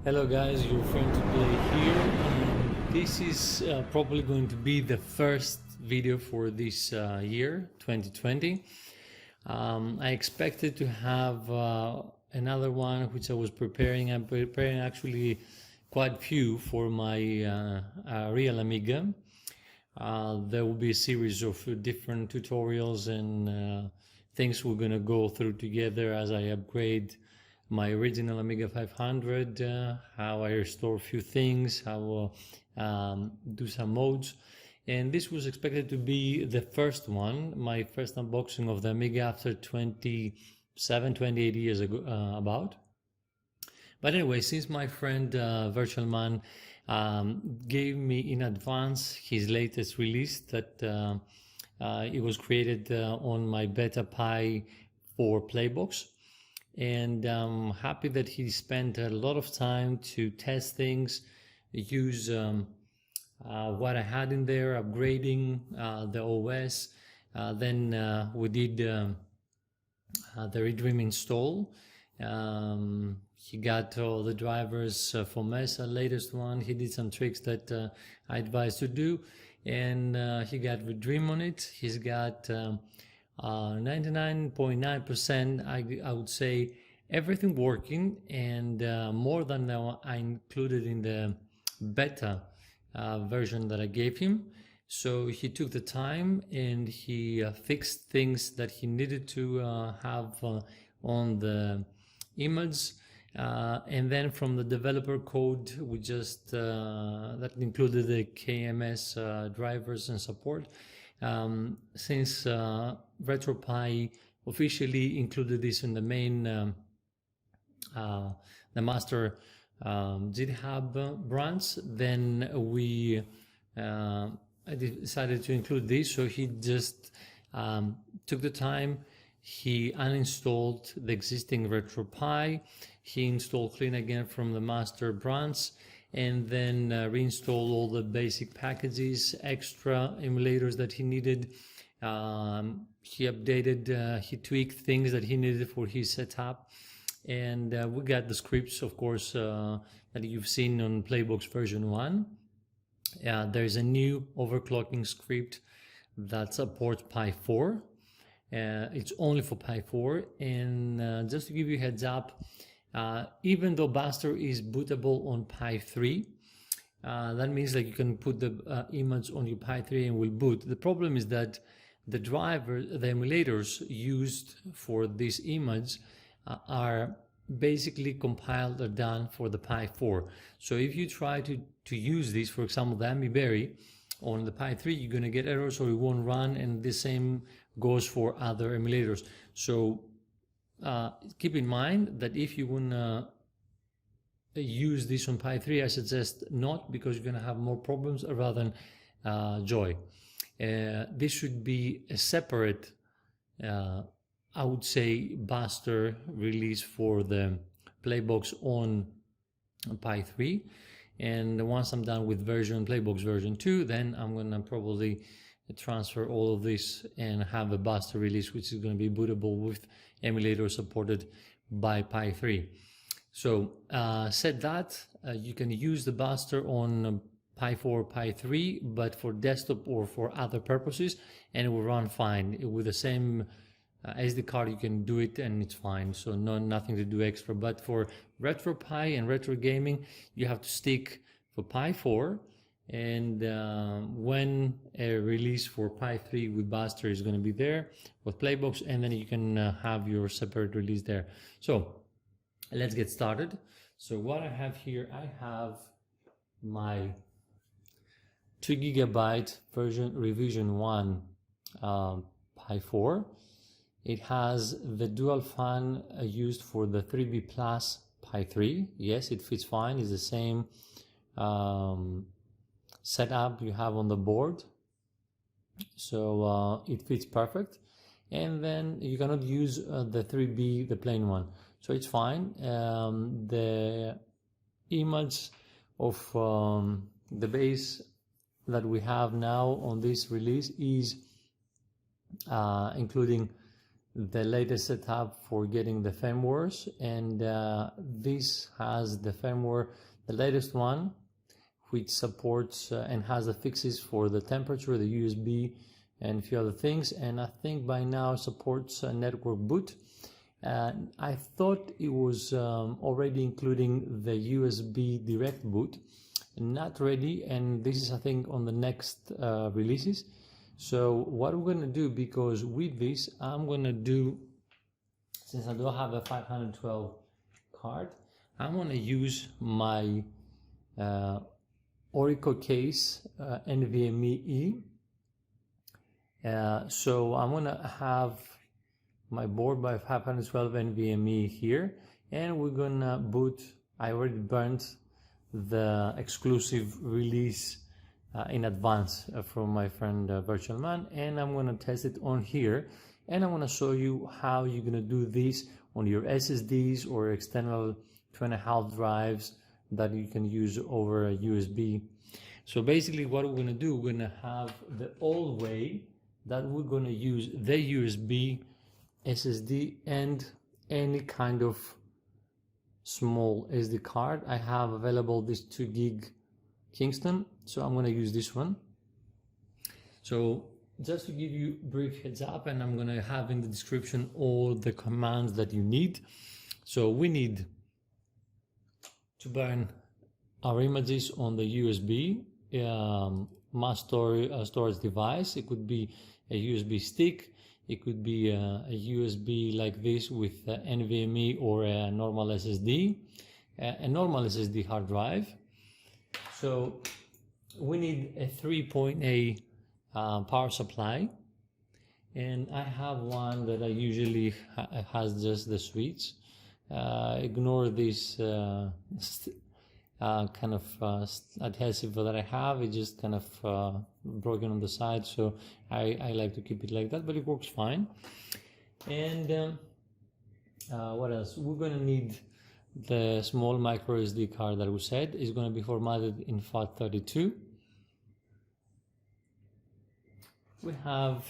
Hello guys, your friend to play here. This is probably going to be the first video for this year, 2020. I expected to have another one which I was preparing. I'm preparing actually quite few for my real Amiga. There will be a series of different tutorials and things we're going to go through together as I upgrade my original Amiga 500, how I restore a few things, how do some modes. And this was expected to be the first one, my first unboxing of the Amiga after 28 years ago, about. But anyway, since my friend VirtualMan gave me in advance his latest release that it was created on my Beta Pi for PLAYBOX. And I'm happy that he spent a lot of time to test things, use what I had in there, upgrading the OS. Then we did the Redream install. He got all the drivers for Mesa, latest one. He did some tricks that I advised to do, and he got Redream on it. He's got 99.9%, I would say, everything working, and more than I included in the beta version that I gave him. So he took the time and he fixed things that he needed to have on the image, and then from the developer code we just that included the KMS drivers and support. Since RetroPie officially included this in the main, the master GitHub branch, then we I decided to include this. So he just took the time, he uninstalled the existing RetroPie, he installed clean again from the master branch, and then reinstalled all the basic packages, extra emulators that he needed. He updated, he tweaked things that he needed for his setup, and we got the scripts, of course, that you've seen on PLAYBOX version 1. There's a new overclocking script that supports Pi4. It's only for Pi4, and just to give you a heads up, even though Buster is bootable on Pi3, that means that you can put the image on your Pi3 and will boot. The problem is that the emulators used for this image are basically compiled or done for the Pi4. So if you try to use this, for example, the Amibery on the Pi3, you're going to get errors or it won't run, and the same goes for other emulators. So keep in mind that if you want to use this on Pi3, I suggest not, because you're going to have more problems rather than joy. This should be a separate, I would say, Buster release for the PLAYBOX on Pi3. And once I'm done with PLAYBOX version 2, then I'm going to probably transfer all of this and have a Buster release, which is going to be bootable with emulator supported by Pi3. So said that, you can use the Buster on Pi4, Pi3, but for desktop or for other purposes, and it will run fine. With the same SD card you can do it and it's fine, so nothing to do extra. But for RetroPie and retro gaming, you have to stick for Pi4, and when a release for Pi3 with Buster is going to be there with PLAYBOX, and then you can have your separate release there. So let's get started. So what I have here, I have my 2 GB version revision 1 Pi4. It has the dual fan used for the 3B Plus Pi3. Yes, it fits fine. It's the same setup you have on the board. So it fits perfect. And then you cannot use the 3B, the plain one. So it's fine. The image of the base that we have now on this release is including the latest setup for getting the firmwares, and this has the firmware, the latest one, which supports and has the fixes for the temperature, the USB, and a few other things, and I think by now supports network boot. I thought it was already including the USB direct boot, not ready, and this is I think on the next releases. So what we're going to do, because with this I'm going to do, since I don't have a 512 card, I'm going to use my Orico case NVMe E. So I'm going to have my board by 512 NVMe here, and we're going to boot. I already burnt the exclusive release in advance from my friend VirtualMan, and I'm going to test it on here, and I'm going to show you how you're going to do this on your SSDs or external 2.5 drives that you can use over a USB. So basically what we're going to do, we're going to have the old way that we're going to use the USB SSD and any kind of small SD card. I have available this 2 gig Kingston, so I'm going to use this one. So just to give you a brief heads up, and I'm going to have in the description all the commands that you need. So we need to burn our images on the USB mass storage device. It could be a USB stick, it could be a USB like this with NVMe or a normal SSD, a normal SSD hard drive. So we need a 3.8 power supply, and I have one that I usually has just the switch. Ignore this kind of adhesive that I have. It's just kind of broken on the side, so I like to keep it like that, but it works fine. And what else? We're going to need the small micro SD card that we said is going to be formatted in FAT32. We have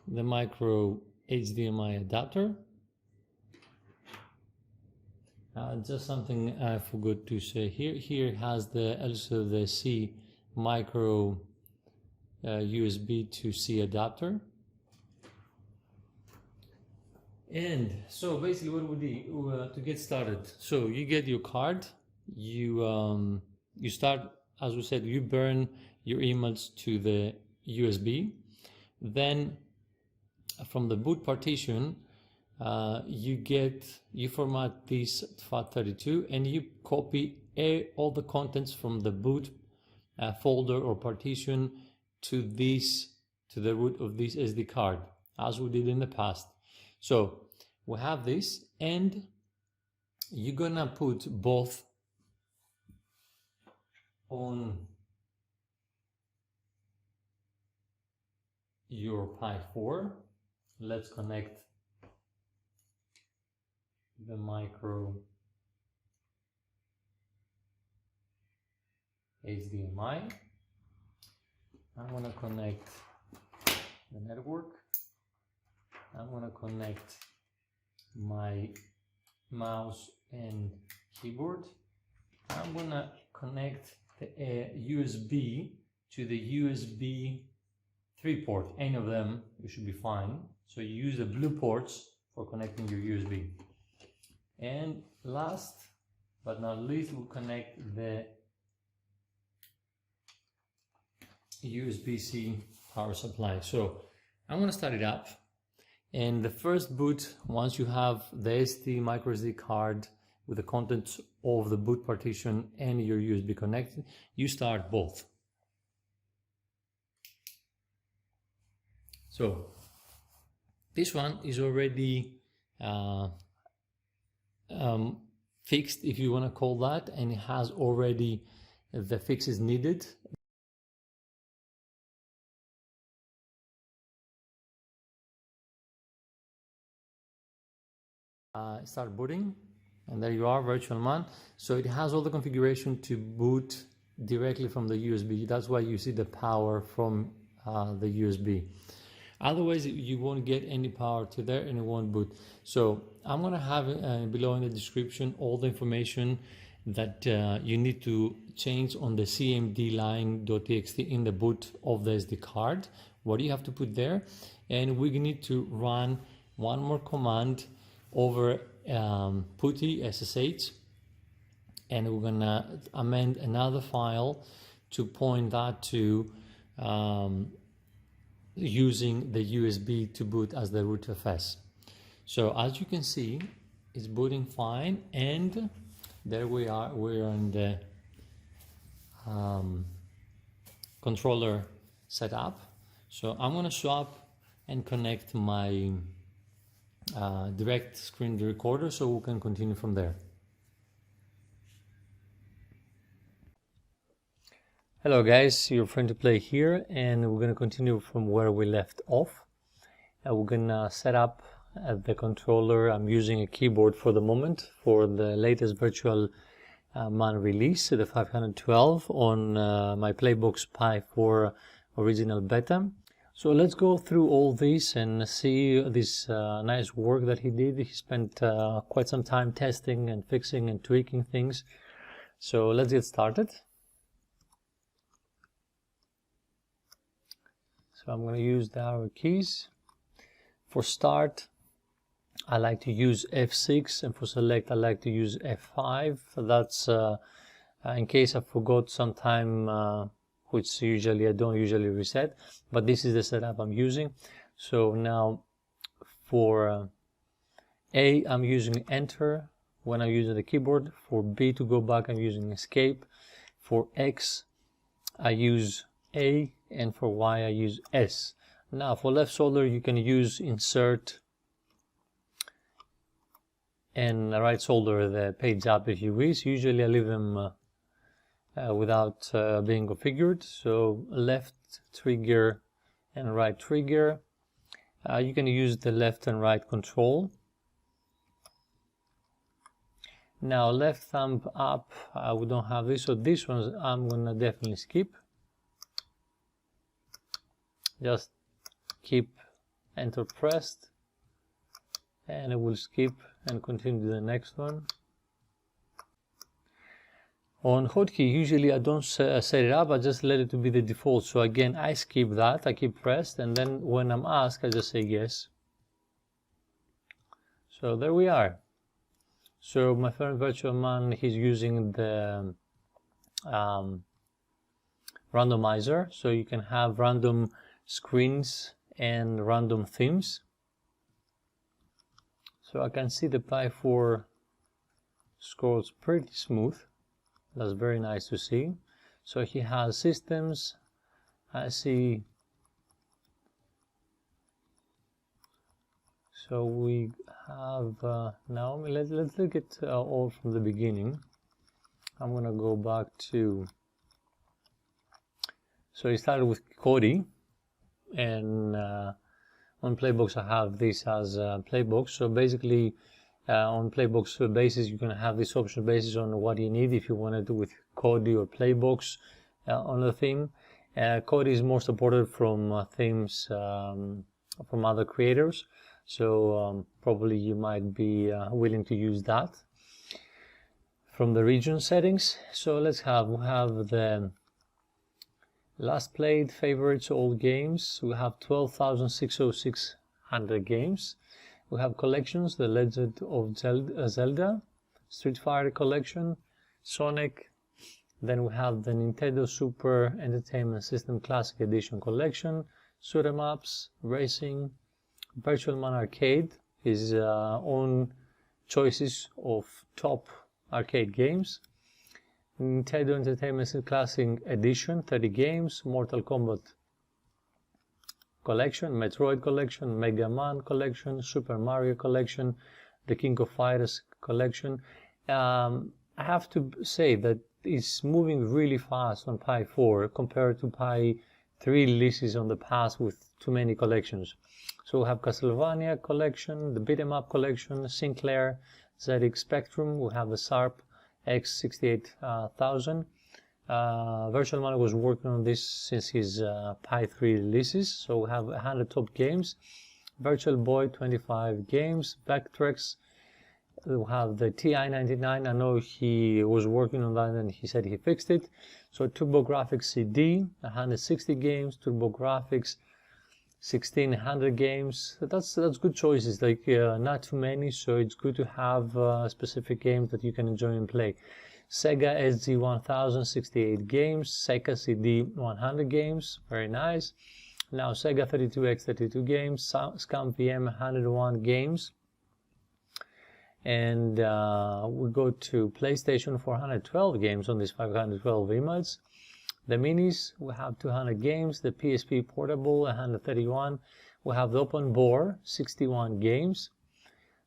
the micro HDMI adapter. Just something I forgot to say here. Here has also the C micro USB to C adapter. And so basically what we do to get started, so you get your card, you start, as we said, you burn your image to the USB, then from the boot partition you format this FAT32 and you copy all the contents from the boot folder or partition to the root of this SD card, as we did in the past. So we have this, and you're gonna put both on your Pi4. Let's connect the micro HDMI. I'm gonna connect the network. I'm going to connect my mouse and keyboard. I'm going to connect the USB to the USB 3 port. Any of them, you should be fine. So you use the blue ports for connecting your USB. And last but not least, we'll connect the USB-C power supply. So I'm going to start it up. And the first boot, once you have the SD micro SD card with the contents of the boot partition and your USB connected, you start both. So this one is already fixed, if you want to call that, and it has already the fixes needed. Start booting, and there you are, VirtualMan. So it has all the configuration to boot directly from the USB. That's why you see the power from the USB. Otherwise, you won't get any power to there and it won't boot. So I'm going to have below in the description all the information that you need to change on the cmdline.txt in the boot of the SD card. What do you have to put there? And we need to run one more command over putty SSH, and we're gonna amend another file to point that to using the USB to boot as the rootfs. So as you can see, it's booting fine, and there we are. We're in the controller setup. So I'm gonna swap and connect my direct screen recorder so we can continue from there. Hello guys, your friend to play here, and we're going to continue from where we left off. We're going to set up the controller. I'm using a keyboard for the moment for the latest VirtualMan release, the 512 on my PLAYBOX Pi4 original beta. So let's go through all this and see this nice work that he did. He spent quite some time testing and fixing and tweaking things. So let's get started. So I'm going to use the arrow keys. For start, I like to use F6, and for select, I like to use F5. That's in case I forgot sometime, which usually I don't usually reset, but this is the setup I'm using. So now for A, I'm using Enter when I'm using the keyboard. For B to go back, I'm using Escape. For X, I use A, and for Y I use S. Now for left shoulder you can use Insert, and right shoulder the page up if you wish. Usually I leave them without being configured. So left trigger and right trigger. You can use the left and right control. Now left thumb up, we don't have this, so this one I'm gonna definitely skip. Just keep Enter pressed, and it will skip and continue to the next one. On hotkey, usually I don't set it up, I just let it to be the default. So again, I skip that, I keep pressed, and then when I'm asked, I just say yes. So there we are. So my friend VirtualMan, he's using the randomizer, so you can have random screens and random themes. So I can see the Pi4 scrolls pretty smooth. That's very nice to see. So he has systems. I see. So we have now. Let's look at all from the beginning. I'm gonna go back to. So he started with Kodi. And on PLAYBOX I have this as PLAYBOX. So basically on PLAYBOX basis you can have this option basis on what you need. If you want to do with Kodi or PLAYBOX on the theme, Kodi is more supported from themes from other creators, so probably you might be willing to use that from the region settings. So let's have the last played favorites, old games. We have 12,606 games. We have collections, The Legend of Zelda, Street Fighter Collection, Sonic. Then we have the Nintendo Super Entertainment System Classic Edition Collection, Shoot 'em Ups, Racing, VirtualMan Arcade, his own choices of top arcade games. Nintendo Entertainment Classic Edition, 30 games, Mortal Kombat Collection, Metroid Collection, Mega Man Collection, Super Mario Collection, the King of Fighters Collection. I have to say that it's moving really fast on Pi4 compared to Pi3 releases on the past with too many collections. So we have Castlevania Collection, the Beat 'em Up Collection, Sinclair, ZX Spectrum, we have the Sharp X68000, VirtualMan was working on this since his Pi3 releases. So we have 100 top games. Virtual Boy 25 games. Vectrex. We have the TI-99. I know he was working on that and he said he fixed it. So TurboGrafx CD, 160 games. TurboGrafx 1600 games. That's good choices. Like not too many, so it's good to have specific games that you can enjoy and play. Sega SG-1000, 68 games. Sega CD 100 games, very nice. Now Sega 32X 32 games. Scam VM 101 games. And we go to PlayStation 412 games on this 512 emails. The minis, we have 200 games. The PSP Portable 131. We have the Open Bore 61 games.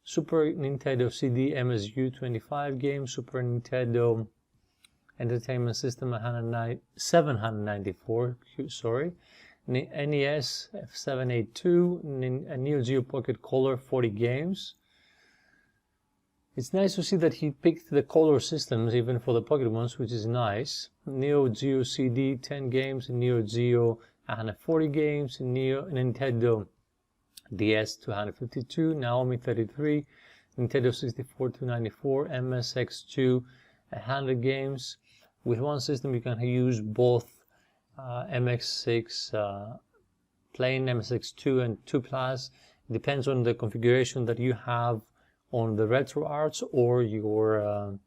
Super Nintendo CD MSU 25 games. Super Nintendo Entertainment System 794, sorry. NES F782, Neo Geo Pocket Color 40 games. It's nice to see that he picked the color systems even for the Pocket ones, which is nice. Neo Geo CD 10 games, Neo Geo 140 games, Nintendo DS 252, Naomi 33, Nintendo 64 294, MSX2 100 games. With one system you can use both MX6, plain MSX2 and 2 Plus. It depends on the configuration that you have on the RetroArch or your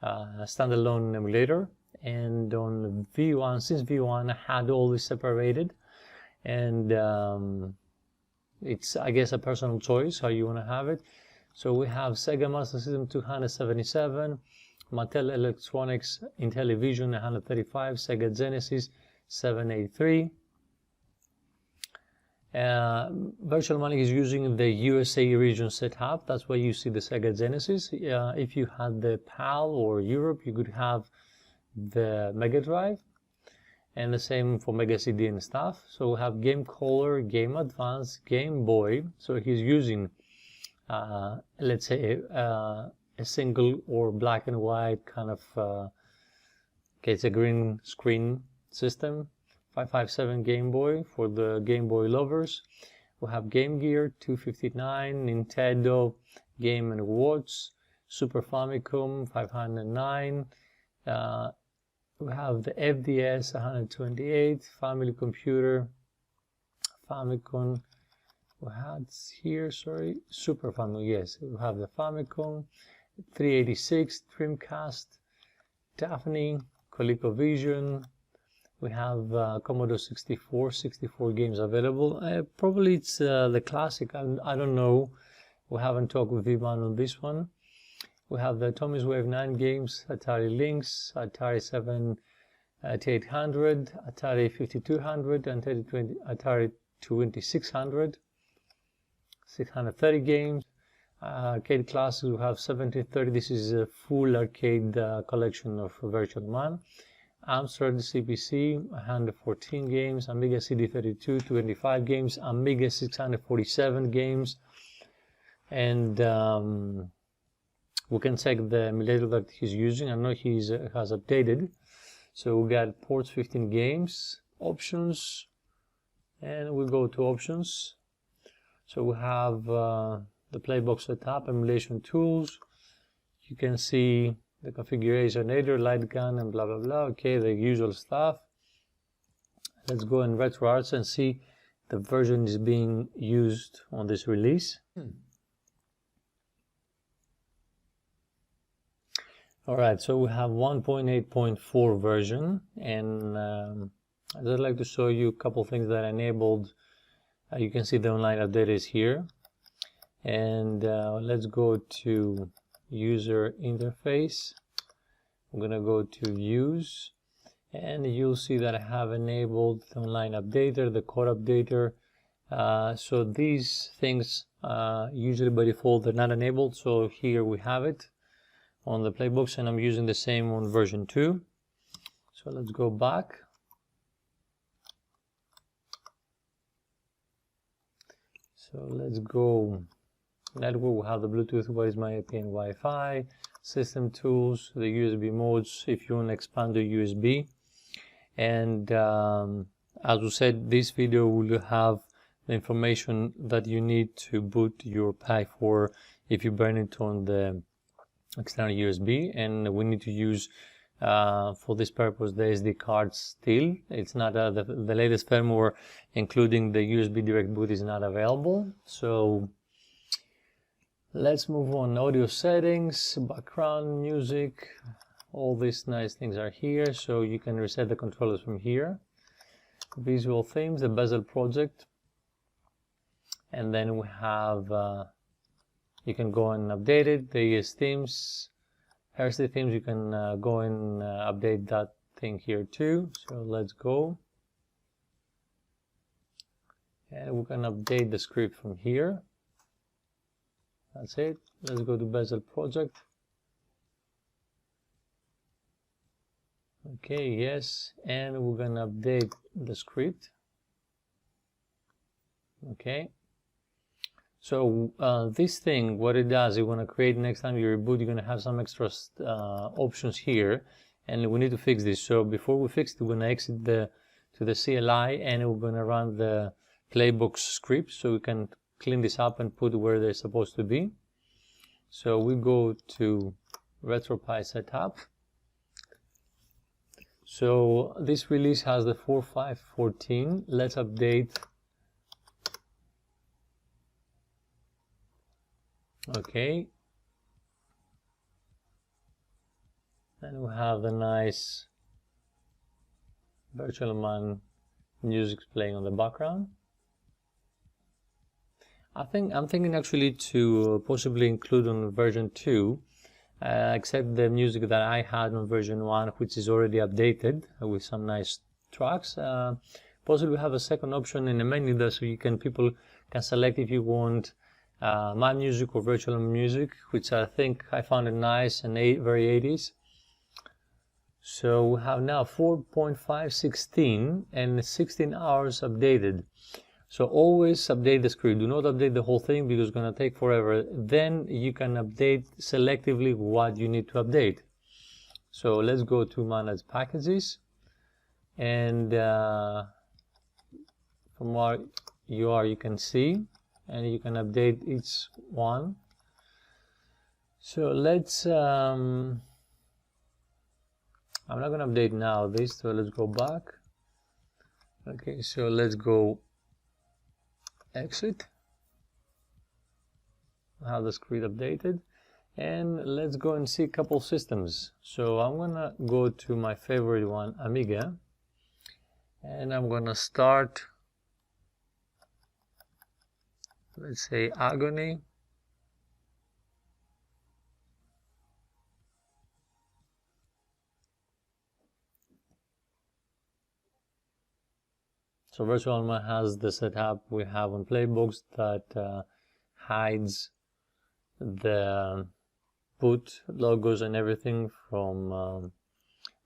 standalone emulator. And on V1, since V1 had all this separated, and it's, I guess, a personal choice how you want to have it. So we have Sega Master System 277, Mattel Electronics Intellivision 135, Sega Genesis 783. VirtualMan is using the USA region setup. That's why you see the Sega Genesis. If you had the PAL or Europe, you could have the Mega Drive, and the same for Mega CD and stuff. So we have Game Color, Game Advance, Game Boy. So he's using, let's say, a single or black and white kind of, okay, it's a green screen system. 557 Game Boy for the Game Boy lovers. We have Game Gear 259, Nintendo Game & Watch, Super Famicom 509. We have the FDS 128, Family Computer, Famicom. We had here, sorry, Super Famicom. Yes, we have the Famicom 386, Dreamcast, Daphne, ColecoVision. We have Commodore 64 games available. Probably it's the classic. I don't know. We haven't talked with Ivan on this one. We have the AtomisWave 9 games, Atari Lynx, Atari 7800, Atari 5200, and Atari 2600. 630 games. Arcade classes, we have 1730. This is a full arcade collection of VirtualMan. Amstrad CPC 114 games, Amiga CD32 25 games, Amiga 647 games, and we can check the emulator that he's using. I know he has updated. So we got ports 15 games, options, and we go to options. So we have the PLAYBOX setup, emulation tools. You can see the configuration, editor, light gun, and blah blah blah. Okay, the usual stuff. Let's go in RetroArch and see the version is being used on this release. Alright, so we have 1.8.4 version, and I'd like to show you a couple things that I enabled. You can see the online update is here, and let's go to user interface. I'm gonna go to use, and you'll see that I have enabled the online updater, the code updater. So these things usually by default they're not enabled, so here we have it on the PLAYBOX, and I'm using the same on version 2. So let's go back. So let's go network. We have the Bluetooth, what is my IP and Wi-Fi. system tools, the USB modes if you want to expand the USB. And as we said, this video will have the information that you need to boot your Pi4 if you burn it on the external USB, and we need to use for this purpose the SD card still. It's not the latest firmware including the USB direct boot is not available. So let's move on. Audio settings, background music, all these nice things are here, so you can reset the controllers from here. Visual themes, the Bezel project, and then we have you can go and update it. The ES themes, Hursty themes, you can go and update that thing here too. So let's go, and we can update the script from here. That's it. Let's go to Bezel project. Okay, yes, and we're gonna update the script. Okay, so this thing, what it does, you want to create next time you reboot, you're gonna have some extra options here, and we need to fix this. So before we fix it, we're gonna exit to the CLI, and we're gonna run the PLAYBOX script so we can clean this up and put where they're supposed to be. So we go to RetroPie setup. So this release has the 4.5.14. Let's update. Okay. And we have the nice VirtualMan music playing on the background. I'm thinking actually to possibly include on version 2, except the music that I had on version 1, which is already updated with some nice tracks. Possibly have a second option in the menu there, so people can select if you want my music or virtual music, which I think I found it nice and very 80s. So we have now 4.5.16 and 16 hours updated. So always update the script. Do not update the whole thing because it's going to take forever. Then you can update selectively what you need to update. So let's go to manage packages, and from where you are you can see, and you can update each one. So let's I'm not going to update now this, so let's go back. Okay, so let's go exit, have the script updated, and let's go and see a couple systems. So I'm gonna go to my favorite one, Amiga, and I'm gonna start, let's say, Agony. So VirtualMan has the setup we have on PLAYBOX that hides the boot logos and everything from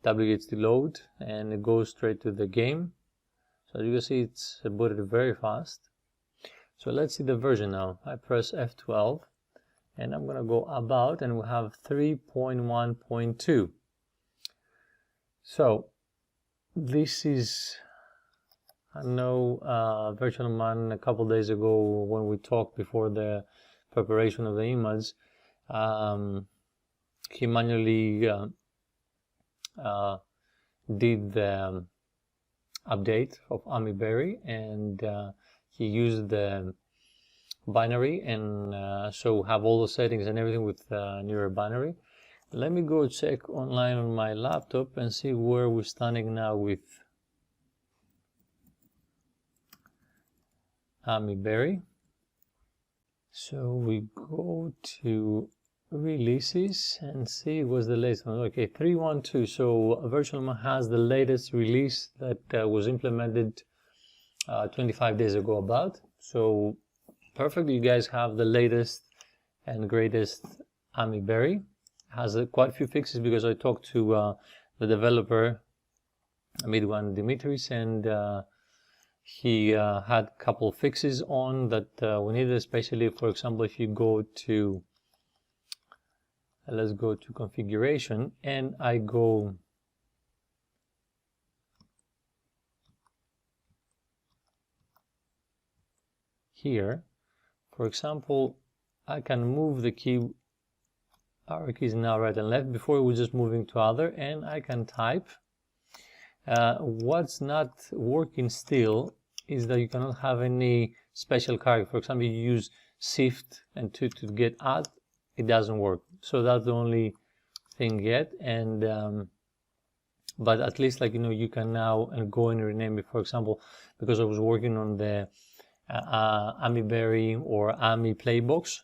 WHD load, and it goes straight to the game. So you can see it's booted very fast. So let's see the version now. I press F12 and I'm gonna go about, and we have 3.1.2. So this is, I know VirtualMan a couple days ago when we talked before the preparation of the image, he manually did the update of Amibery, and he used the binary, and so have all the settings and everything with newer binary. Let me go check online on my laptop and see where we're standing now with Amibery. So we go to releases and see what's the latest one. Okay, 3.1.2. So VirtualMan has the latest release that was implemented 25 days ago about. So perfect, you guys have the latest and greatest Amibery. Has quite a few fixes because I talked to the developer Midwan Dimitris, and he had a couple of fixes on that we needed, especially, for example, if you go to let's go to configuration, and I go here. For example, I can move the key, our keys now right and left. Before it was just moving to other, and I can type. What's not working still is that you cannot have any special character. For example, you use shift and 2 to get add, it doesn't work. So that's the only thing yet. And but at least, like, you know, you can now go and rename it. For example, because I was working on the Amibery or Ami PLAYBOX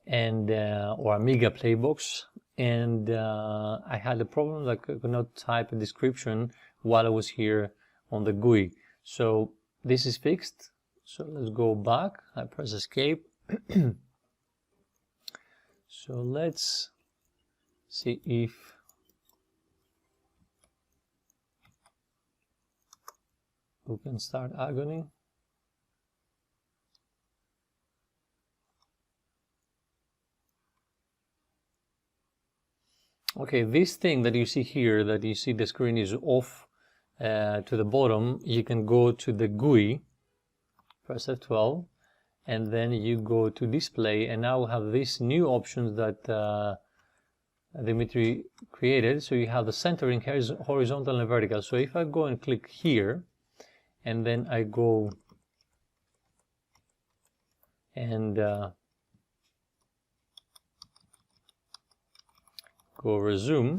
and or Amiga PLAYBOX, and I had a problem that I could not type a description while I was here on the GUI. So this is fixed. So let's go back. I press escape. So let's see if we can start Agony. Okay, this thing that you see here, that you see the screen is off to the bottom, you can go to the GUI, press F12, and then you go to display, and now we have these new options that Dimitri created. So you have the centering, horizontal and vertical. So if I go and click here, and then I go and go resume,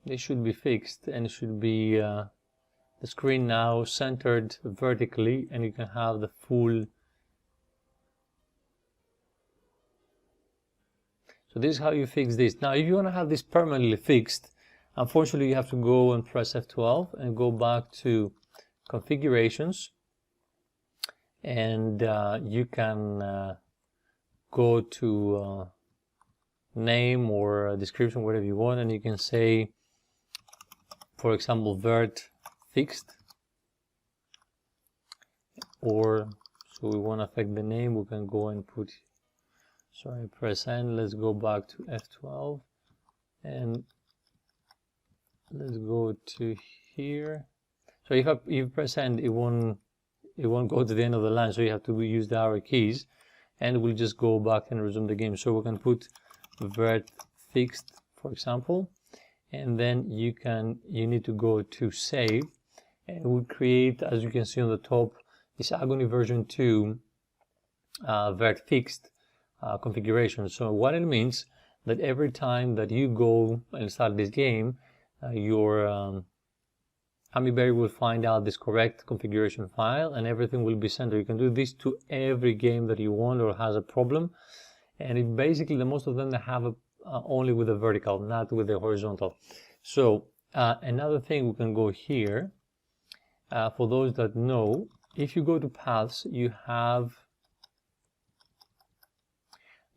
they should be fixed, and it should be the screen now centered vertically, and you can have the full. So this is how you fix this. Now if you want to have this permanently fixed, unfortunately you have to go and press F12 and go back to configurations, and you can go to name or description, whatever you want, and you can say, for example, vert fixed, or so we want to affect the name, we can go and put, sorry, press N. Let's go back to F12 and let's go to here. So if you press N, it won't go to the end of the line, so you have to use the arrow keys, and we'll just go back and resume the game. So we can put vert fixed, for example, and then you need to go to save, and we'll create, as you can see on the top, this Agony version 2 vert fixed configuration. So what it means, that every time that you go and start this game, your Amibery will find out this correct configuration file, and everything will be centered. You can do this to every game that you want or has a problem, and it basically, the most of them, they have only with the vertical, not with the horizontal. So another thing, we can go here. For those that know, if you go to paths, you have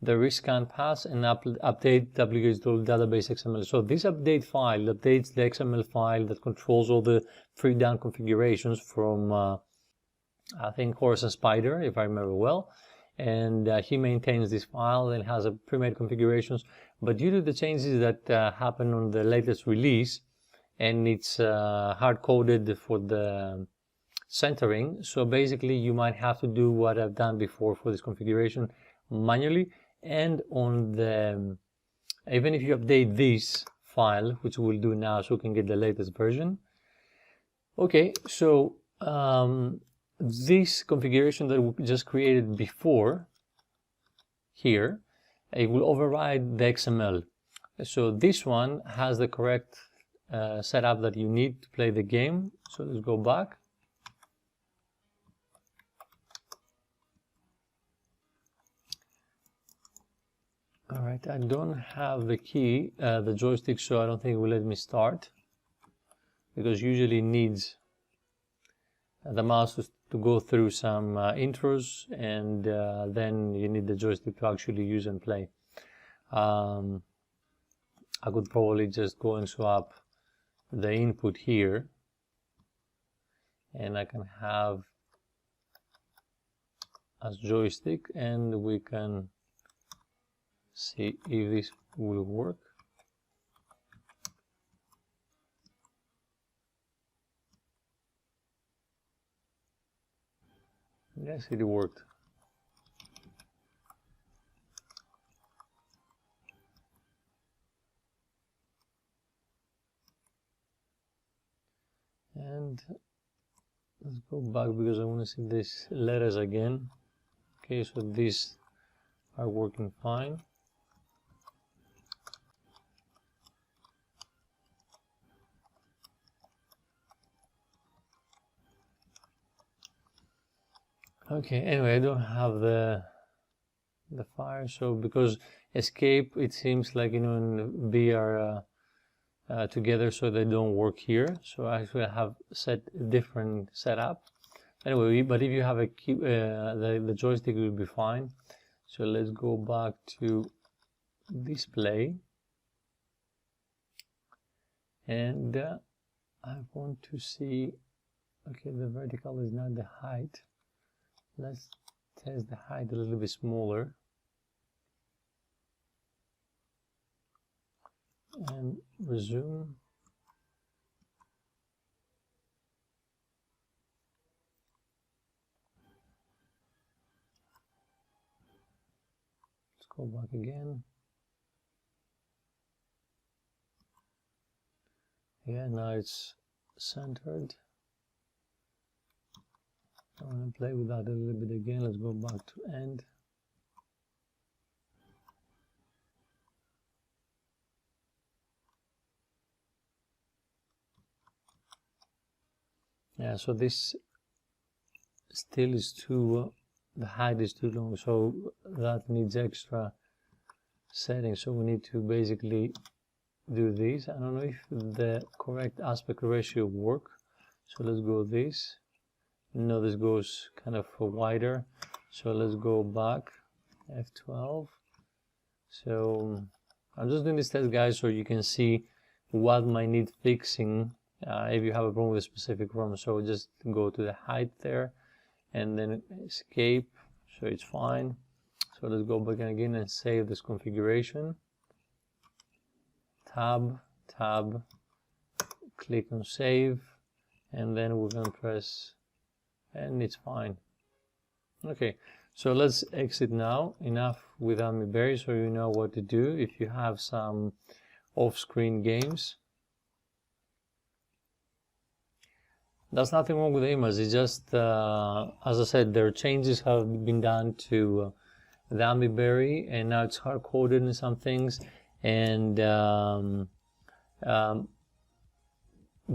the rescan paths and update WHDL database XML. So this update file updates the XML file that controls all the free down configurations from I think Horse and Spider, if I remember well, and he maintains this file and has a pre-made configurations. But due to the changes that happen on the latest release, and it's hard-coded for the centering, so basically you might have to do what I've done before for this configuration manually. And on the, even if you update this file, which we'll do now so we can get the latest version. Okay, so this configuration that we just created before here, it will override the XML. So this one has the correct setup that you need to play the game. So let's go back. All right, I don't have the key, the joystick, so I don't think it will let me start, because usually it needs the mouse to go through some intros, and then you need the joystick to actually use and play. I could probably just go and swap the input here, and I can have as joystick, and we can see if this will work. Yes, it worked. And let's go back because I want to see these letters again. Okay, so these are working fine. Okay, anyway, I don't have the fire, so because escape, it seems like, you know, in B are together, so they don't work here. So actually I have set a different setup. Anyway, but if you have a key, the joystick will be fine. So let's go back to display, and I want to see, okay, the vertical is not the height. Let's test the height a little bit smaller. And resume. Let's go back again. Yeah, now it's centered. I want to play with that a little bit again. Let's go back to end. Yeah, so this still is too, the height is too long, so that needs extra settings. So we need to basically do this. I don't know if the correct aspect ratio work. So let's go this. No, this goes kind of wider. So let's go back, F12. So I'm just doing this test, guys, so you can see what might need fixing if you have a problem with a specific ROM. So just go to the height there and then escape, so it's fine. So let's go back again and save this configuration. Tab, click on save, and then we're going to press, and it's fine. Okay, so let's exit now. Enough with Amibery, so you know what to do if you have some off-screen games. There's nothing wrong with the image, it's just, as I said, there are changes have been done to the Amibery, and now it's hard-coded in some things, and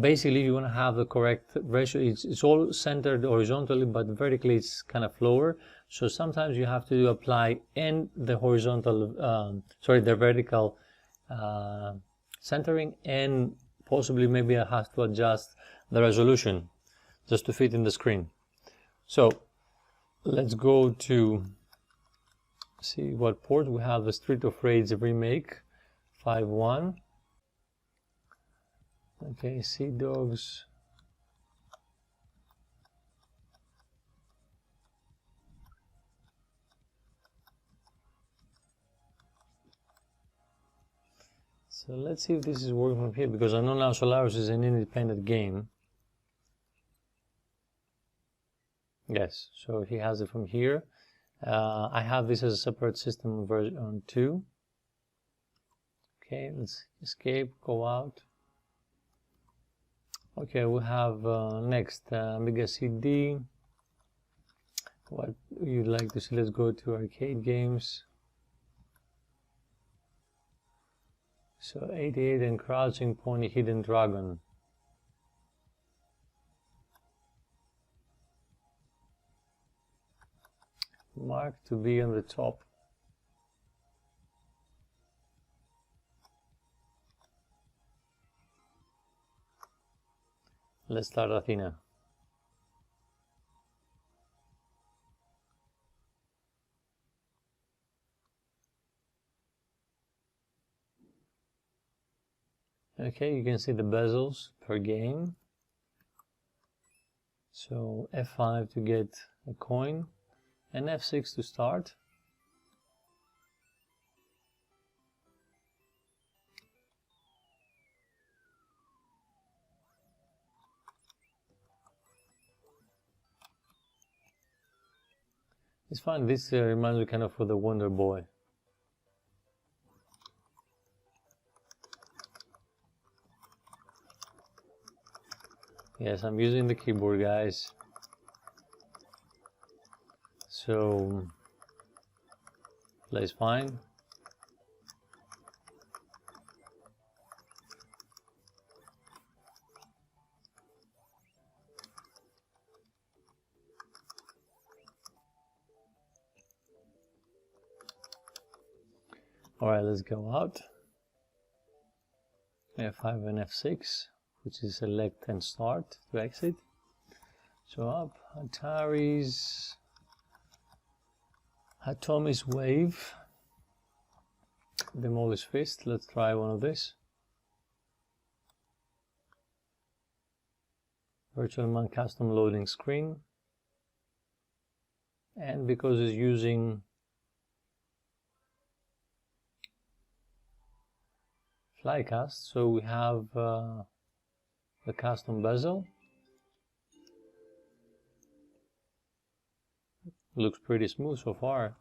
basically you want to have the correct ratio. It's all centered horizontally, but vertically it's kind of lower, so sometimes you have to apply and the horizontal, the vertical centering, and possibly maybe I have to adjust the resolution just to fit in the screen. So let's go to see what port we have. The Street of Rage remake 5.1. Okay, Sea Dogs. So let's see if this is working from here, because I know now Solaris is an independent game. Yes, so he has it from here. I have this as a separate system version 2. Okay, let's escape, go out. Okay, we have next Amiga CD. What you'd like to see? Let's go to arcade games. So 88 and Crouching Pony Hidden Dragon. Mark to be on the top. Let's start Athena. Okay, you can see the bezels per game. So F5 to get a coin, and F6 to start. It's fun. This reminds me kind of of the Wonder Boy. Yes, I'm using the keyboard, guys. So plays fine. Alright, let's go out. F5 and F6, which is select and start to exit. So up, Atari's AtomisWave, Demolish Fist. Let's try one of this. VirtualMan custom loading screen. And because it's using Flycast, so we have the custom bezel. Looks pretty smooth so far.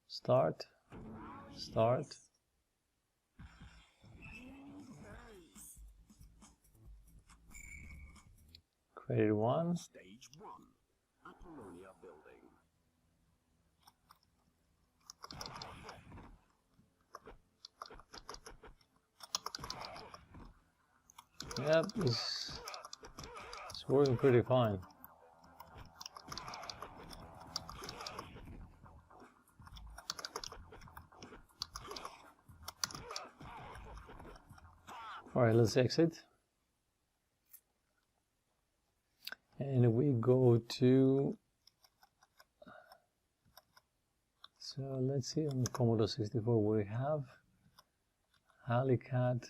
Start. Create one. Stage 1, Apollonia building. Yep, it's working pretty fine. Alright, let's exit. And we go to, so let's see on Commodore 64 we have Alicat.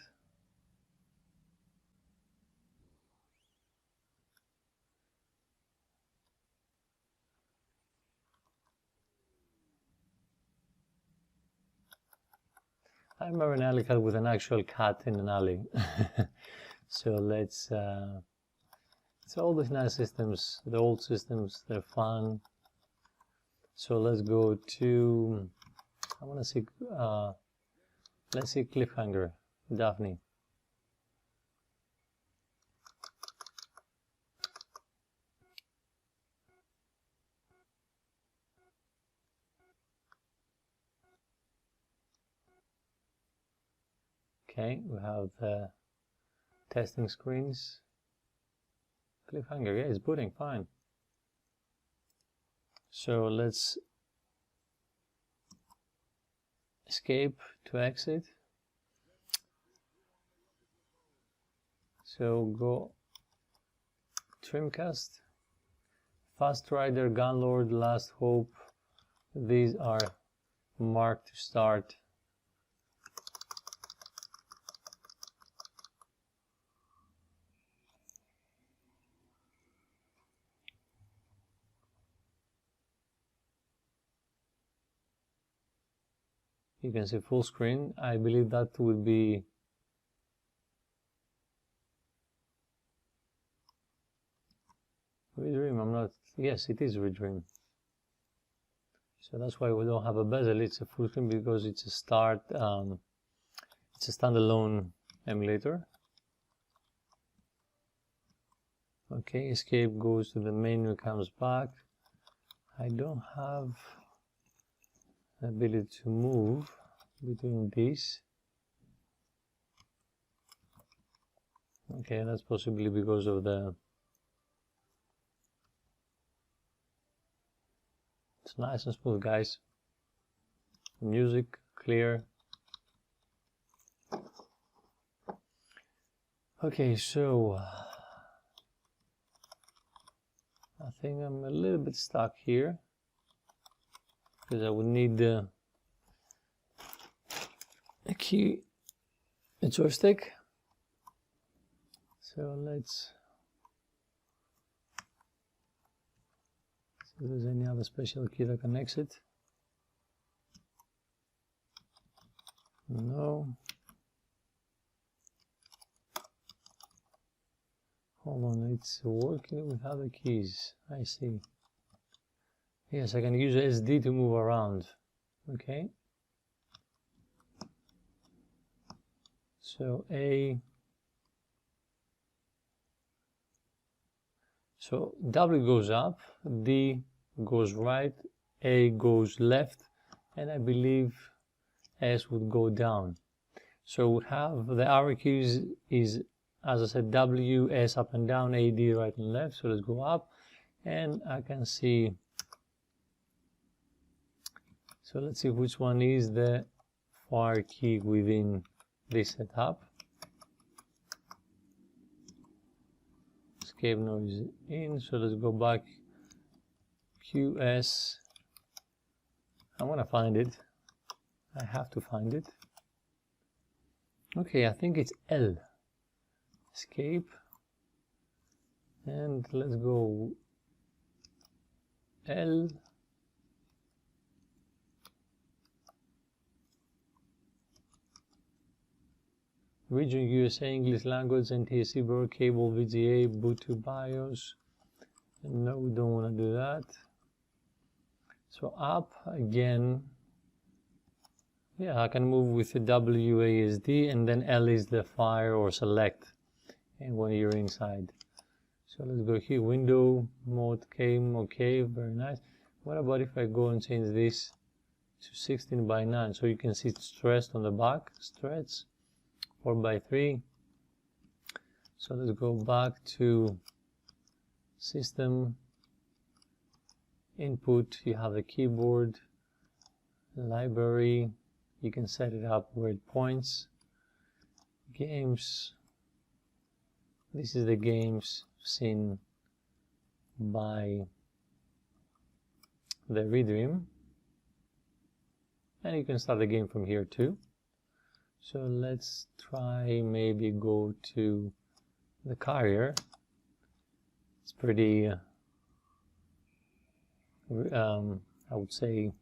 I remember an alley cat with an actual cat in an alley. So let's, it's all these nice systems, the old systems, they're fun. So let's go to, I want to see, let's see Cliffhanger, Daphne. Okay, we have the testing screens. Cliffhanger, yeah, it's booting fine. So let's escape to exit. So go DreamCast, Fast Rider, Gunlord, Last Hope. These are marked to start. You can see full screen. I believe that would be Redream. I'm not. Yes, it is Redream. So that's why we don't have a bezel. It's a full screen because it's a start. It's a standalone emulator. Okay, escape goes to the menu, comes back. I don't have the ability to move between these. Okay, that's possibly because of the... It's nice and smooth, guys. Music, clear. Okay, so I think I'm a little bit stuck here because I would need a key, a joystick. So let's if there's any other special key that connects it. No. Hold on, it's working with other keys. I see. Yes, I can use SD to move around. Okay. So so W goes up, D goes right, A goes left, and I believe S would go down. So we have the arrow keys is, as I said, W, S up and down, A, D right and left. So let's go up, and I can see. So let's see which one is the fire key within this setup. Escape noise in, so let's go back. QS. I want to find it. I have to find it. Okay, I think it's L. Escape. And let's go L. Region USA, English language, NTSC, broad cable, VGA, boot to BIOS. No, we don't want to do that. So up again. Yeah, I can move with the WASD, and then L is the fire or select, and when you're inside. So let's go here, window mode came, okay, very nice. What about if I go and change this to 16:9, so you can see it's stressed on the back, stretch. 4:3. So let's go back to system, input, you have the keyboard, library, you can set it up where it points, games, this is the games seen by the Redream, and you can start the game from here too. So let's try maybe go to the carrier. It's pretty, I would say,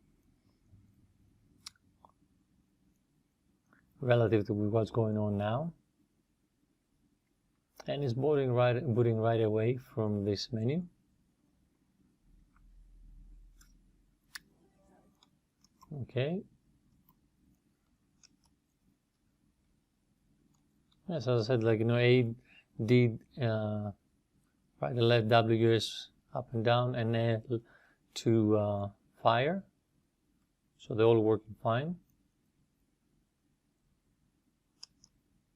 relative to what's going on now. And it's booting right away from this menu. Okay. Yes, as I said, like, A, D, right and left, WS up and down, and L to fire. So they're all working fine.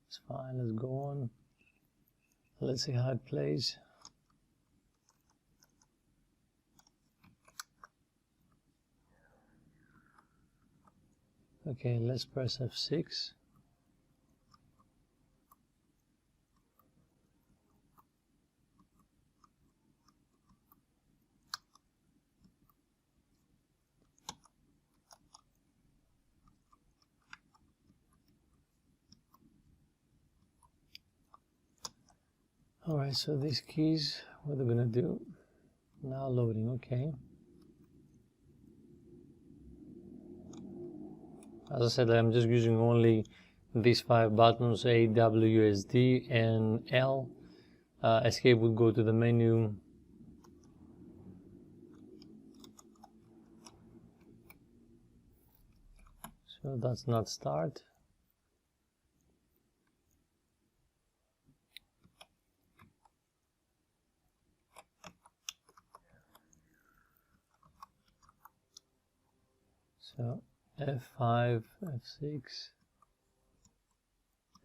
It's fine, let's go on. Let's see how it plays. Okay, let's press F6. Alright, so these keys, what they're gonna do? Now loading, okay. As I said, I'm just using only these 5 buttons, A, W, S, D, and L. Escape would go to the menu. So that's not start. So F5, F6,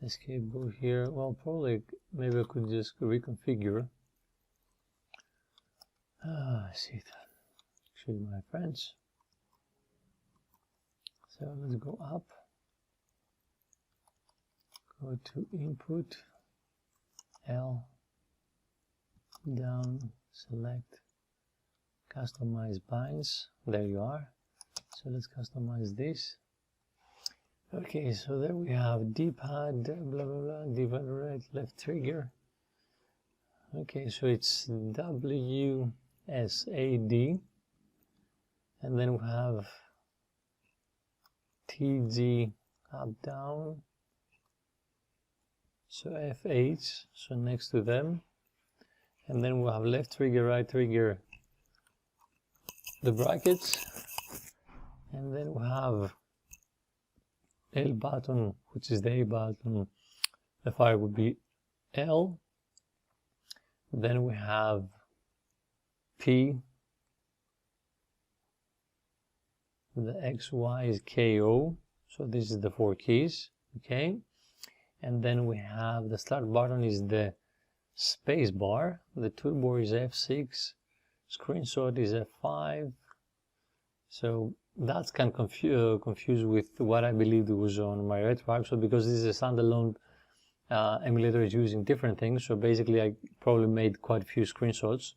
escape, go here. Well, probably maybe I could just reconfigure. I see it. Excuse my French. So let's go up. Go to input, L, down, select, customize binds. There you are. So let's customize this. Okay, so there we have D-pad, blah blah blah, D-pad right, left trigger. Okay, so it's WSAD. and then we have TG up down, so FH, so next to them, and then we'll have left trigger, right trigger, the brackets, and then we have L button, which is the A button, the fire would be L, then we have P, the XY is KO, so this is the 4 keys, okay, and then we have the start button is the space bar, the toolbar is F6, screenshot is F5, so that's kind of confused with what I believed it was on my RetroArch. So because this is a standalone emulator, is using different things, so basically I probably made quite a few screenshots,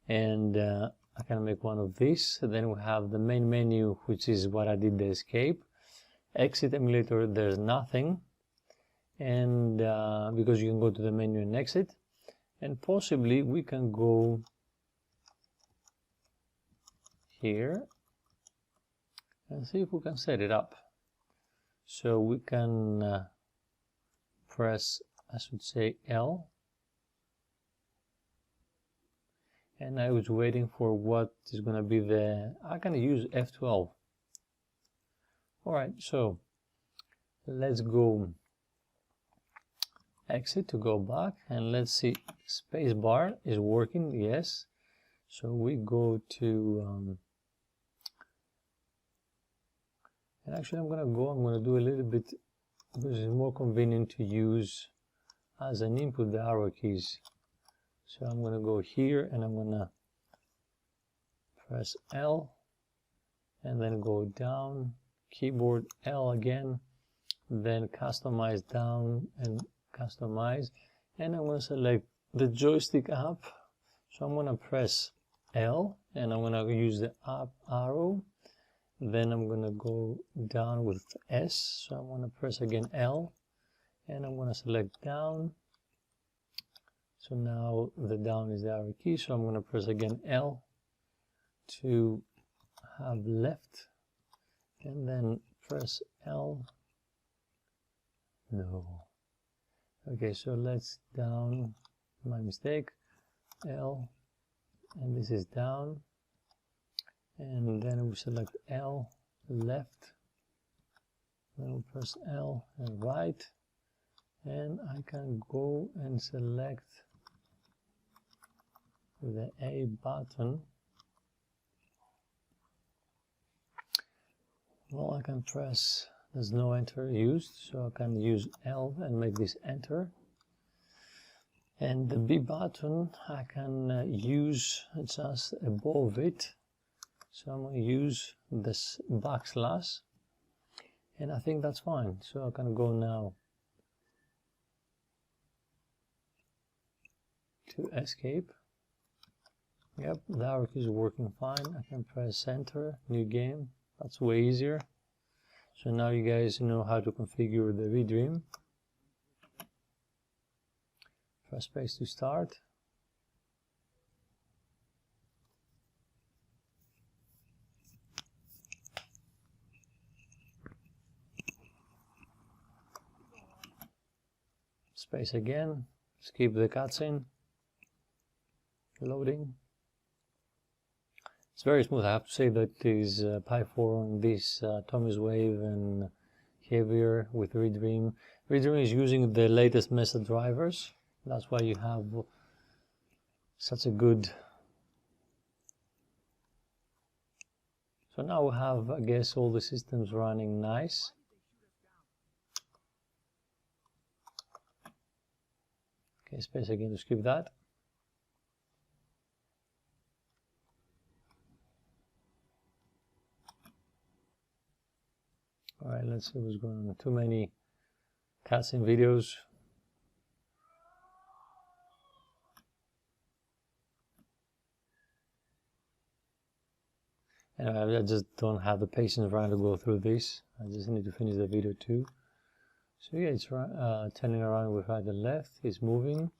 and I can make one of these. Then we have the main menu, which is what I did the escape. Exit emulator, there's nothing, and because you can go to the menu and exit, and possibly we can go here and see if we can set it up. So we can press, I should say, L, and I was waiting for what is going to be the, I can use F12. Alright, so let's go exit to go back, and let's see, spacebar is working, yes. So we go to, and actually I'm going to do a little bit, because it's more convenient to use as an input the arrow keys. So I'm going to go here and I'm going to press L and then go down, keyboard L again, then customize down and customize, and I'm going to select the joystick up. So I'm going to press L and I'm going to use the up arrow, then I'm going to go down with S, so I'm going to press again L and I'm going to select down. So now the down is the arrow key, so I'm going to press again L to have left, and then press L. No. Okay, so let's down, my mistake, L, and this is down, and then we select L, left, then we press L and right, and I can go and select the A button. Well, I can press, there's no enter used, so I can use L and make this enter. And the B button I can use just above it, so I'm going to use this backslash, and I think that's fine. So I can go now to escape. Yep, the arrow key is working fine. I can press enter, new game, that's way easier. So now you guys know how to configure the Redream. Press space to start. Space again, skip the cutscene, loading. It's very smooth. I have to say that is Pi4 on this AtomisWave and heavier with Redream. Redream is using the latest Mesa drivers. That's why you have such a good. So now we have, I guess, all the systems running nice. Okay, space again to skip that. Alright, let's see what's going on. Too many cutscene videos. Anyway, I just don't have the patience right to go through this. I just need to finish the video too. So yeah, it's turning around with right and left. It's moving.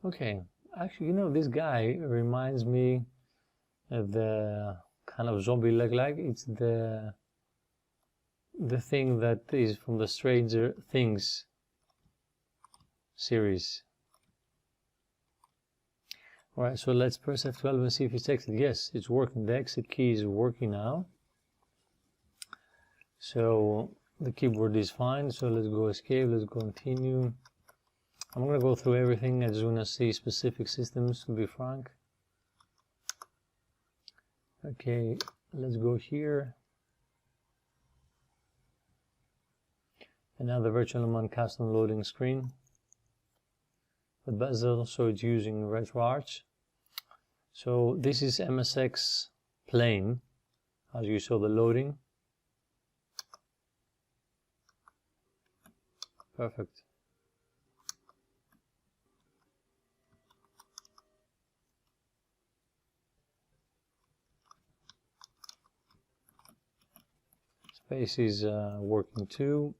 Okay, actually, you know, this guy reminds me of the kind of zombie like it's the thing that is from the Stranger Things series. Alright, so let's press F12 and see if it's exited. Yes, it's working. The exit key is working now. So the keyboard is fine. So let's go escape, let's continue. I'm going to go through everything. I just want to see specific systems, to be frank. Okay, let's go here. And now the VirtualMan custom loading screen. The Bezel, so it's using RetroArch. So this is MSX plain, as you saw the loading. Perfect. Space is working too.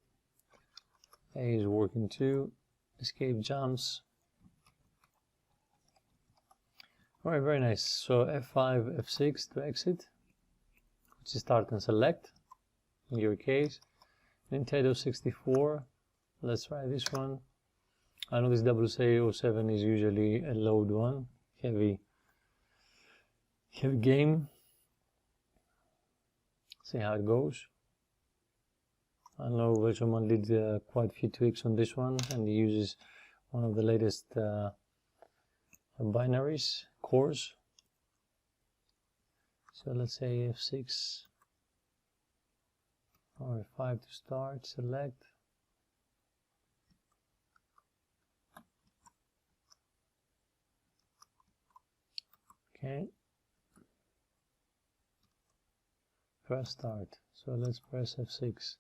A is working too. Escape jumps. Alright, very nice. So F5, F6 to exit, which is start and select in your case. Nintendo 64, let's try this one. I know this WSA07 is usually a load one, heavy game. See how it goes. I know VirtualMan did quite a few tweaks on this one, and he uses one of the latest binaries, cores. So let's say F6 or F5 to start, select. Okay. Press start. So let's press F6.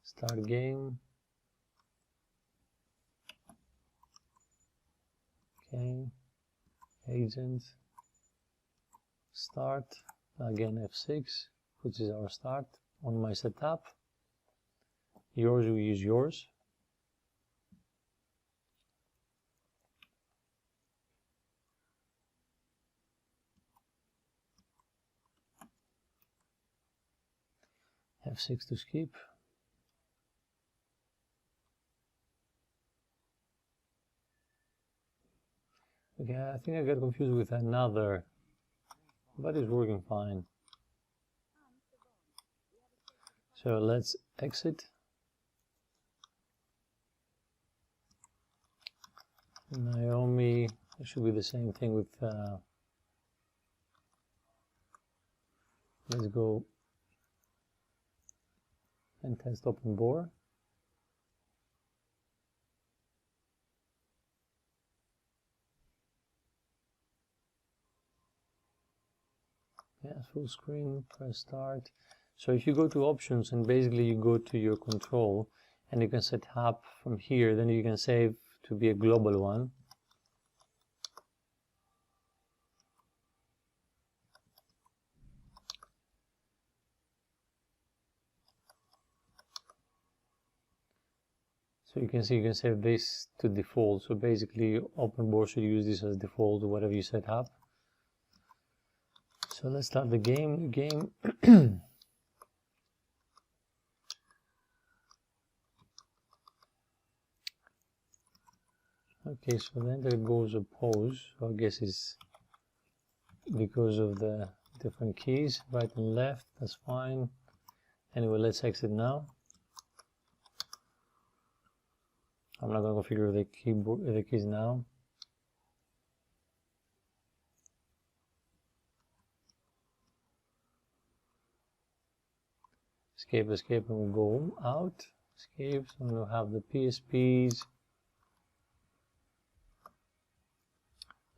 Start game. Okay. Agent. Start. Again F6, which is our start on my setup. Yours, we use yours. F6 to skip. Okay, I think I got confused with another, but it's working fine. So let's exit. Naomi, it should be the same thing with, let's go and test open bore. Yeah, full screen, press start. So if you go to options and basically you go to your control and you can set up from here, then you can save to be a global one. So you can see you can save this to default. So basically open board should use this as default or whatever you set up. So let's start the game. Okay, so then there goes a pause. So I guess it's because of the different keys, right and left, that's fine. Anyway, let's exit now. I'm not going to configure the keyboard, the keys now. Escape, escape, and we'll go out. Escape, so I'm going to have the PSPs.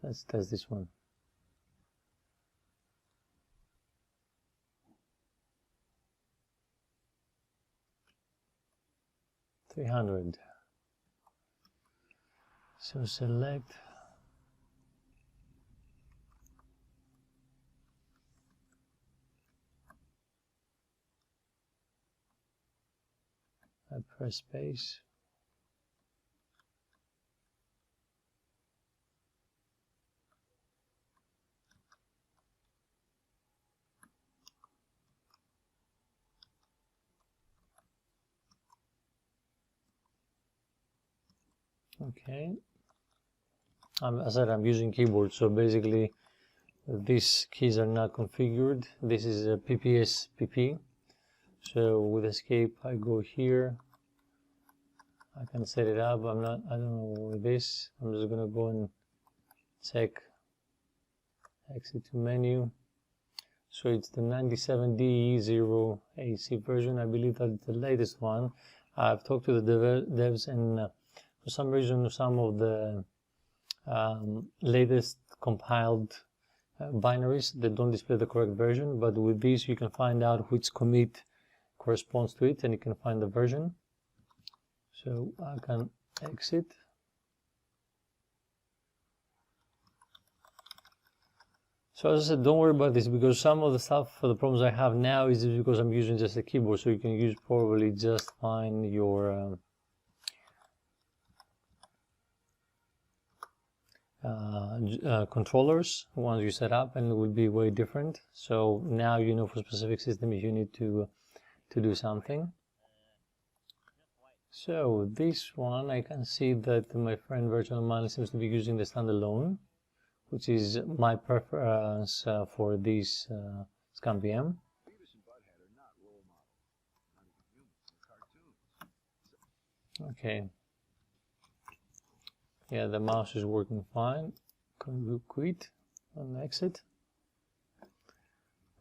Let's test this one. $300. So select. I press space. Okay. As I said, I'm using keyboard, so basically these keys are not configured. This is a PPS PP. So with escape, I go here. I can set it up. I don't know with this. I'm just gonna go and check. Exit to menu. So it's the 97DE0AC version. I believe that's the latest one. I've talked to the devs, and for some reason, some of the latest compiled binaries, they don't display the correct version, but with these you can find out which commit corresponds to it, and you can find the version. So I can exit. So as I said, don't worry about this, because some of the stuff for the problems I have now is because I'm using just a keyboard, so you can use probably just fine your controllers once you set up, and it will be way different. So now you know for specific system if you need to do something. So this one, I can see that my friend VirtualMan seems to be using the standalone, which is my preference for this ScanVM. Okay. Yeah, the mouse is working fine. Can we quit and exit?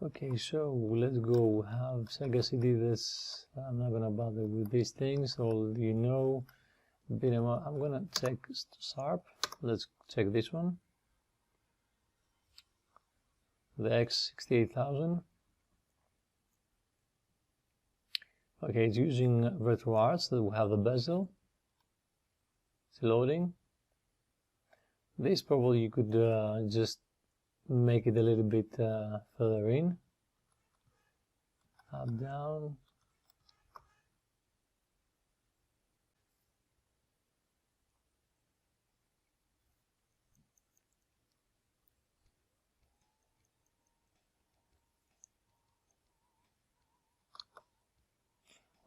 Okay, so let's go have Sega CD. This I'm not gonna bother with these things. All you know, I'm gonna check SARP. Let's check this one. The X68000. Okay, it's using RetroArch, so we have the bezel. It's loading. This probably you could just make it a little bit further in. Up, down.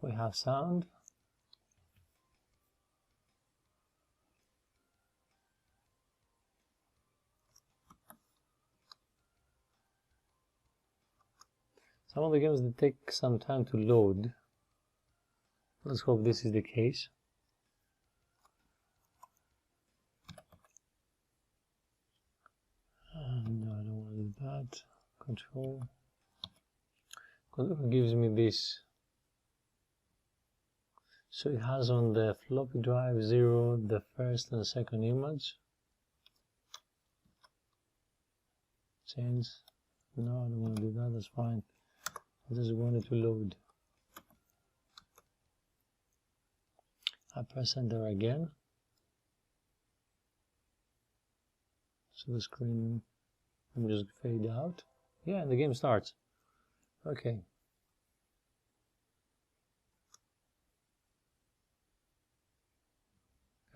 We have sound. Some of the games that take some time to load. Let's hope this is the case. No, I don't want to do that. Control gives me this. So it has on the floppy drive 0 the first and second image. Change. No, I don't want to do that. That's fine. I just want it to load. I press enter again. So the screen will just fade out. Yeah, and the game starts. Okay.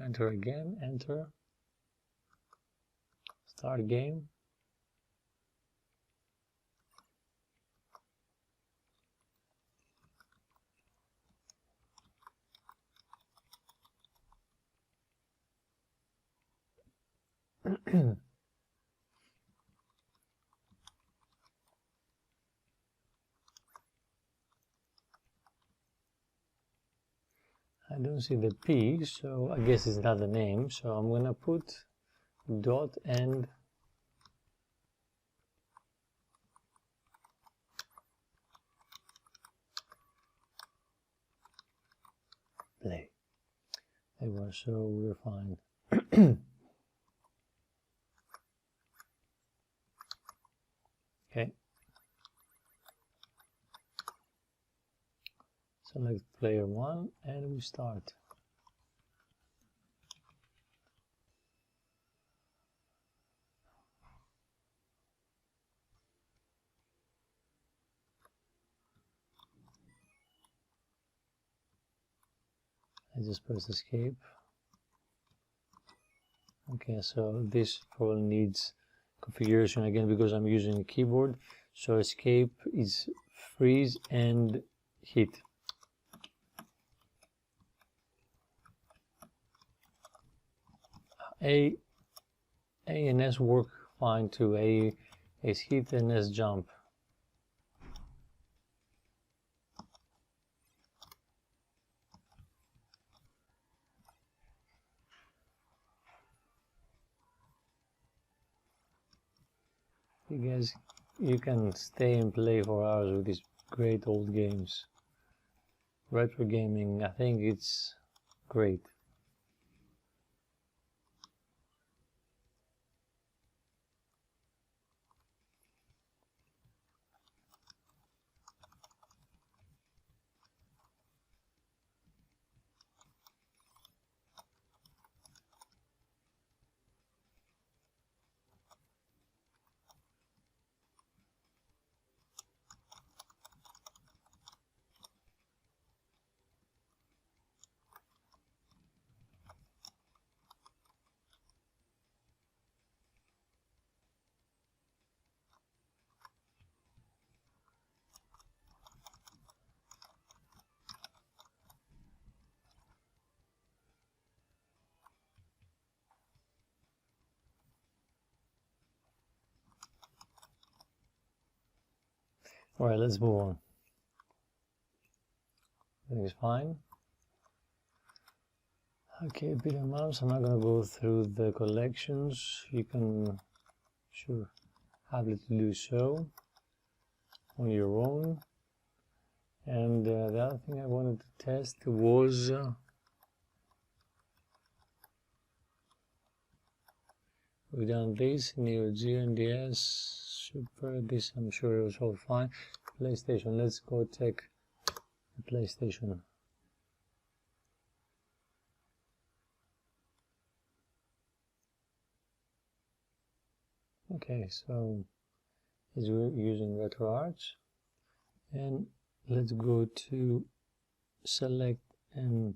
Enter again, enter. Start game. I don't see the P, so I guess it's not the name. So I'm gonna put dot end play. There we are, so we're fine. Okay. Select player 1 and we start. I just press escape. Okay, so this probably needs configuration again because I'm using a keyboard. So escape is freeze and hit. A and S work fine too. A is hit and S jump. You guys, you can stay and play for hours with these great old games. Retro gaming, I think it's great. Alright, let's move on. Everything's fine. Okay, bit of mouse. I'm not going to go through the collections. You can sure happily to do so on your own. And the other thing I wanted to test was we've done this, Neo Geo, NDS, Super, this I'm sure it was all fine. PlayStation, let's go check the PlayStation. Okay, so it's using RetroArch, and let's go to select and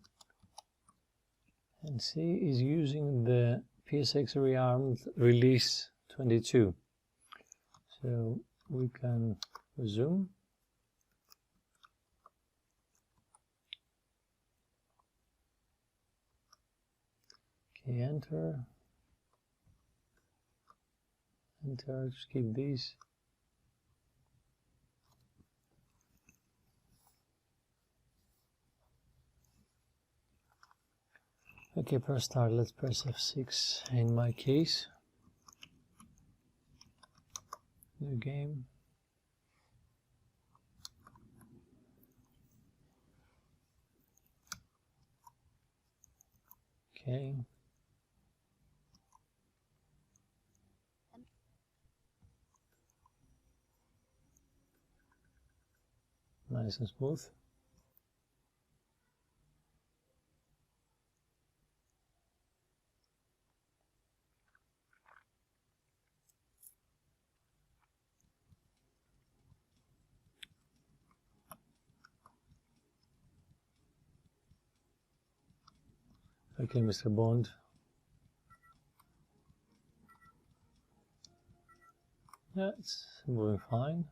see is using the PSX rearmed release 22. So we can resume. Okay, enter. Enter, just keep these. Okay, press start. Let's press F6 in my case. New game. Okay. Nice and smooth. Okay, Mr. Bond. Yeah, it's moving fine.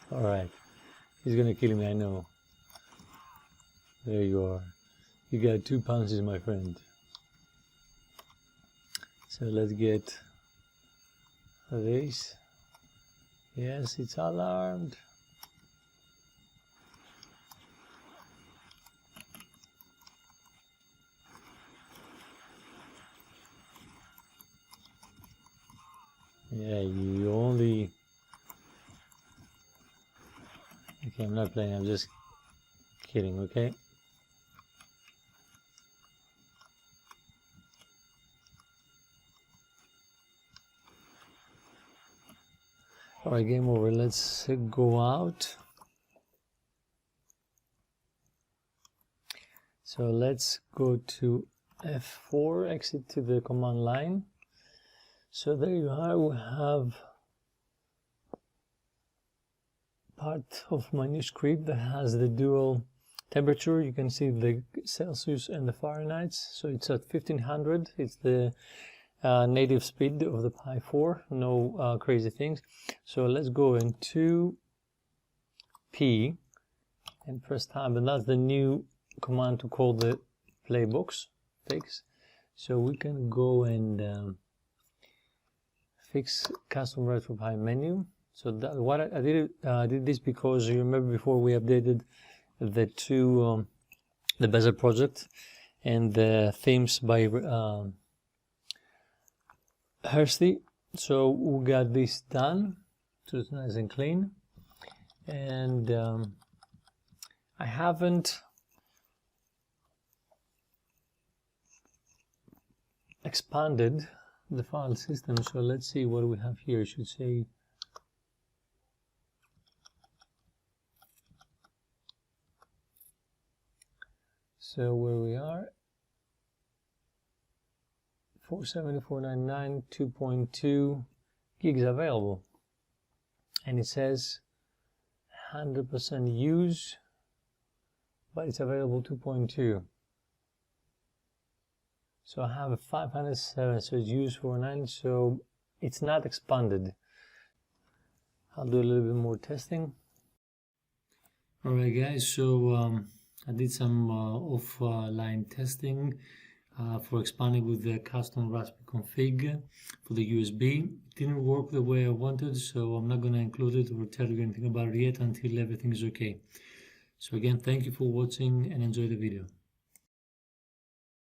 Alright, he's gonna kill me, I know. There you are. You got 2 punches, my friend. So let's get this. Yes, it's alarmed. Yeah, you only... Okay, I'm not playing, I'm just kidding, okay? Alright, game over. Let's go out. So let's go to F4, exit to the command line. So there you are, we have part of my new script that has the dual temperature. You can see the Celsius and the Fahrenheit. So it's at 1500. It's the native speed of the Pi4, no crazy things. So let's go into P and press tab, and that's the new command to call the PLAYBOX fix. So we can go and fix custom RetroPie menu. So that, what I did this because you remember before we updated the the Bezel project and the themes by Hursty. So we got this done, so it's nice and clean. And I haven't expanded the file system, so let's see what we have here. It should say so where we are, 470.499 2.2 gigs available, and it says 100% use, but it's available 2.2. So I have a 507, so it's used for 9, so it's not expanded. I'll do a little bit more testing. Alright guys, so I did some offline testing for expanding with the custom Raspberry config for the USB. It didn't work the way I wanted, so I'm not going to include it or tell you anything about it yet until everything is okay. So again, thank you for watching and enjoy the video.